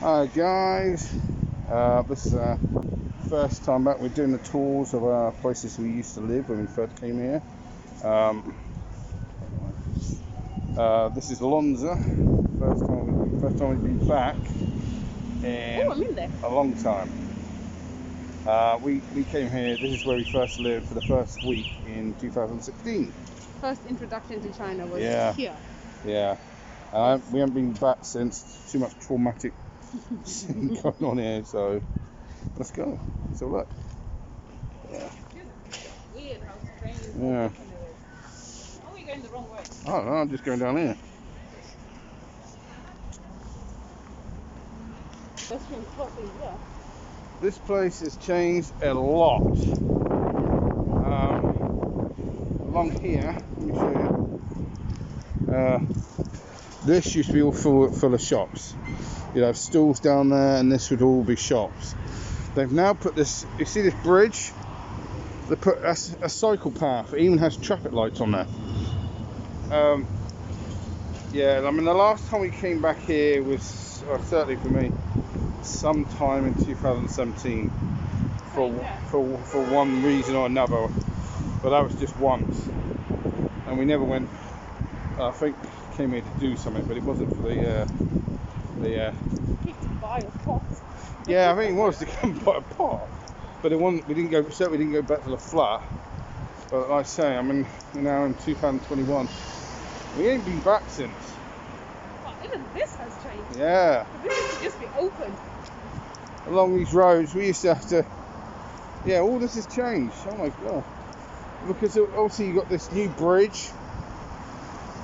Hi guys, this is our first time back. We're doing the tours of our places we used to live when we first came here. This is Lonza. First time we've been back in a long time. We came here. This is where we first lived for the first week in 2016. First introduction to China was here. Yeah. We haven't been back since. Too much traumatic scene going on here, so let's go. So look. Yeah. Weird how strange. Yeah. How are we going the wrong way? I don't know, I'm just going down here. This place has changed a lot. Along here, let me show you. This used to be all full of shops. You'd have stalls down there, and this would all be shops. They've now put this. You see this bridge? They put a cycle path. It even has traffic lights on there. Yeah, I mean the last time we came back here was certainly for me sometime in 2017 for one reason or another, but that was just once, and we never went. I think came here to do something, but it wasn't for the to buy a pot. Yeah, I think it was to come buy a pot, but it wasn't. We didn't go back to the flat. But like I say, I mean, we're now in 2021. We ain't been back since. Well, even this has changed. Yeah. This used to just be open. Along these roads, we used to have to. Yeah, all this has changed. Oh my god. Because obviously you got this new bridge.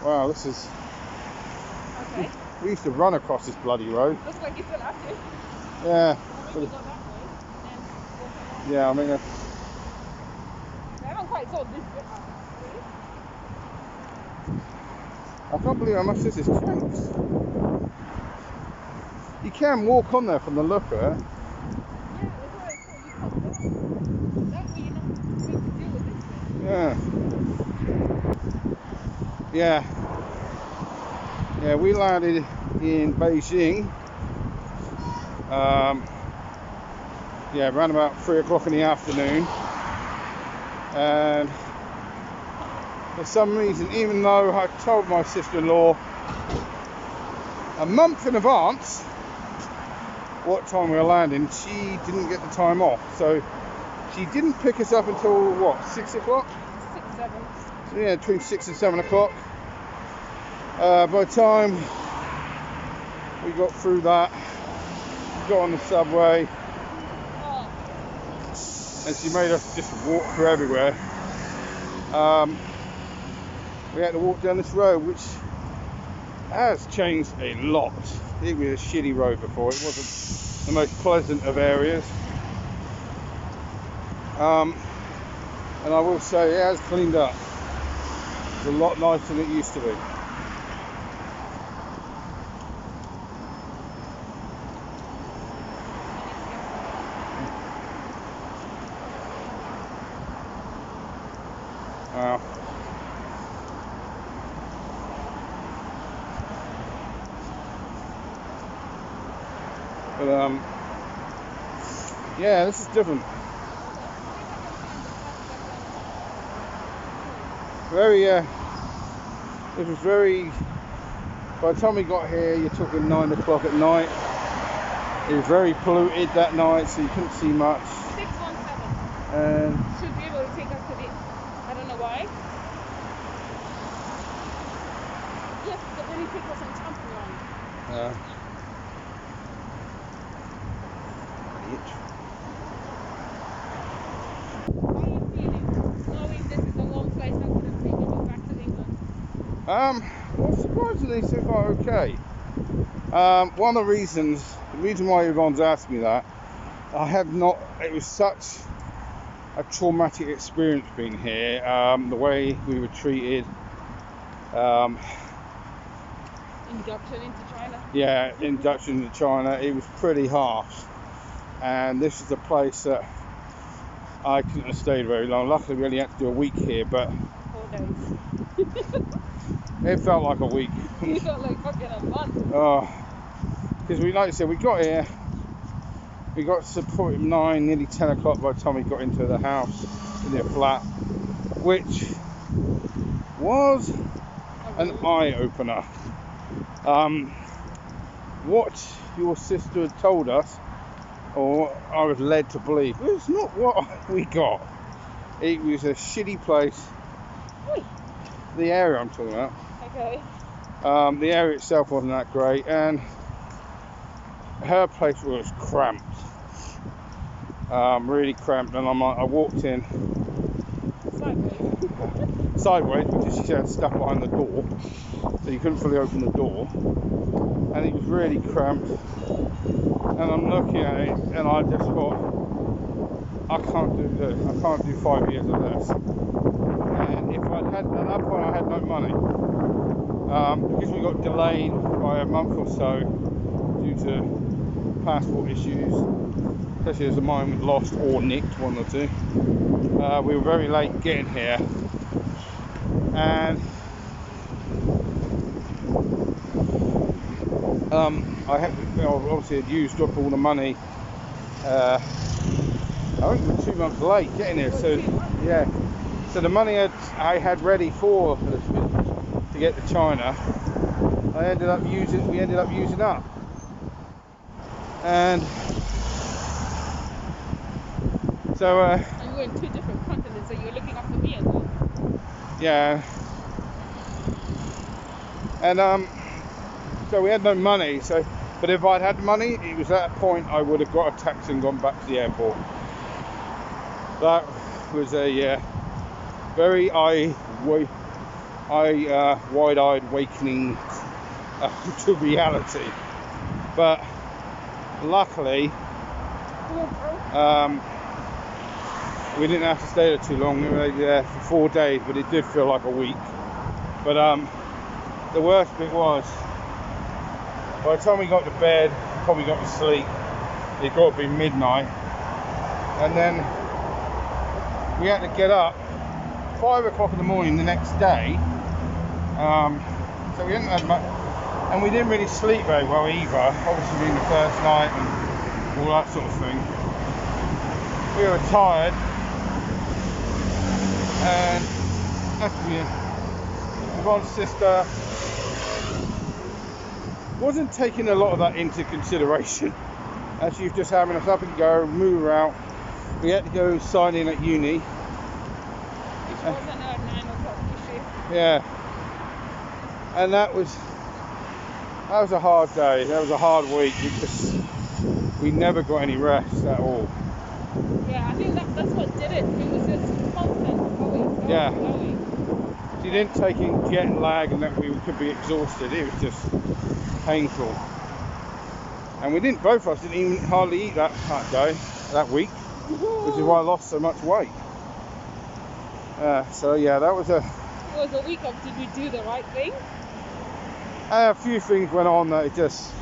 Wow, this is. Okay. We used to run across this bloody road. Looks like you still have to. Yeah. Go that way, then yeah, I mean. I haven't quite sold this bit out. I can't believe how much this has changed. You can walk on there from the look of it. Yeah, that's why I thought you come down. That way you're not having to deal with this bit. Yeah. Yeah, we landed in Beijing. Around about 3 o'clock in the afternoon. And for some reason, even though I told my sister-in-law a month in advance what time we were landing, she didn't get the time off. So she didn't pick us up until what, 6 o'clock? 6, 7. So yeah, between 6 and 7 o'clock. By the time we got through that, got on the subway, and she made us just walk through everywhere. We had to walk down this road, which has changed a lot. It was a shitty road before. It wasn't the most pleasant of areas. And I will say it has cleaned up. It's a lot nicer than it used to be. Wow. But yeah, this is different. It was very. By the time we got here, you're talking 9 o'clock at night. It was very polluted that night, so you couldn't see much. 617. And should be able to take us to the. I don't know why. Yes, but then he takes us on jumping around. How are you feeling, knowing this is a long flight that would have taken you back to England? Well, surprisingly so far okay. One of the reason why everyone's asked me that, I have not. It was such a traumatic experience being here. The way we were treated. Induction into China. Yeah, induction into China. It was pretty harsh, and this is a place that I couldn't have stayed very long. Luckily, we only had to do a week here, but 4 days. it felt like a week. You felt like fucking a month. Oh, because like I said, we got here. We got to probably 9, nearly 10 o'clock by the time we got into the house, in their flat, which was an eye-opener. What your sister had told us, or I was led to believe, was not what we got. It was a shitty place. Oi. The area I'm talking about. Okay. The area itself wasn't that great, and her place was cramped. Really cramped, and I walked in sideways because she had stuff behind the door, so you couldn't fully open the door, and it was really cramped. And I'm looking at it, and I just thought, I can't do this. I can't do 5 years of this. And if I'd had, at that point, I had no money, because we got delayed by a month or so due to passport issues, especially as the mine was lost or nicked, one or two. We were very late getting here, and obviously had used up all the money. I think we were 2 months late getting here, so yeah. So the money I had ready for to get to China, we ended up using up, and so. And you were in 2 different continents, so you were looking after me as well. Yeah. And so we had no money. So, but if I'd had money, it was at that point I would have got a taxi and gone back to the airport. That was a very wide-eyed awakening to reality. But luckily, we didn't have to stay there too long. We were there for 4 days, but it did feel like a week. But the worst bit was, by the time we got to bed, probably got to sleep, it got to be midnight, and then we had to get up 5 o'clock in the morning the next day. So we hadn't had much, and we didn't really sleep very well either. Obviously, being the first night and all that sort of thing, we were tired. And that's weird. Yvonne's sister wasn't taking a lot of that into consideration, as she was just having us up and go, move her out. We had to go sign in at uni. Which wasn't a 9 o'clock issue. Yeah. And that was a hard day. That was a hard week. We never got any rest at all. Yeah, I think that's what did it. It was just constant going. Yeah. She didn't take in jet lag and that we could be exhausted. It was just painful. And both of us didn't even hardly eat that day, that week, which is why I lost so much weight. So yeah, that was It was a week of did we do the right thing? a few things went on that it just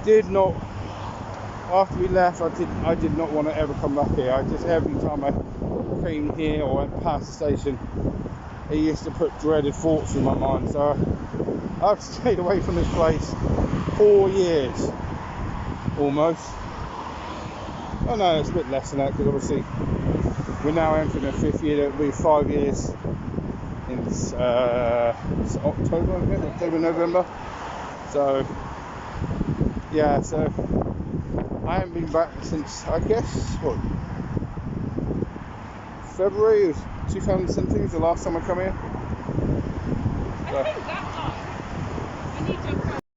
did not. After we left, I did not want to ever come back here. Every time I came here or went past the station, it used to put dreaded thoughts in my mind. So I've stayed away from this place 4 years, almost. Oh no, it's a bit less than that, because obviously we're now entering the 5th year. It'll be 5 years in October, November. So yeah, so I haven't been back since, I guess, February of 2017 was the last time I come here. I think that long. When you jump out.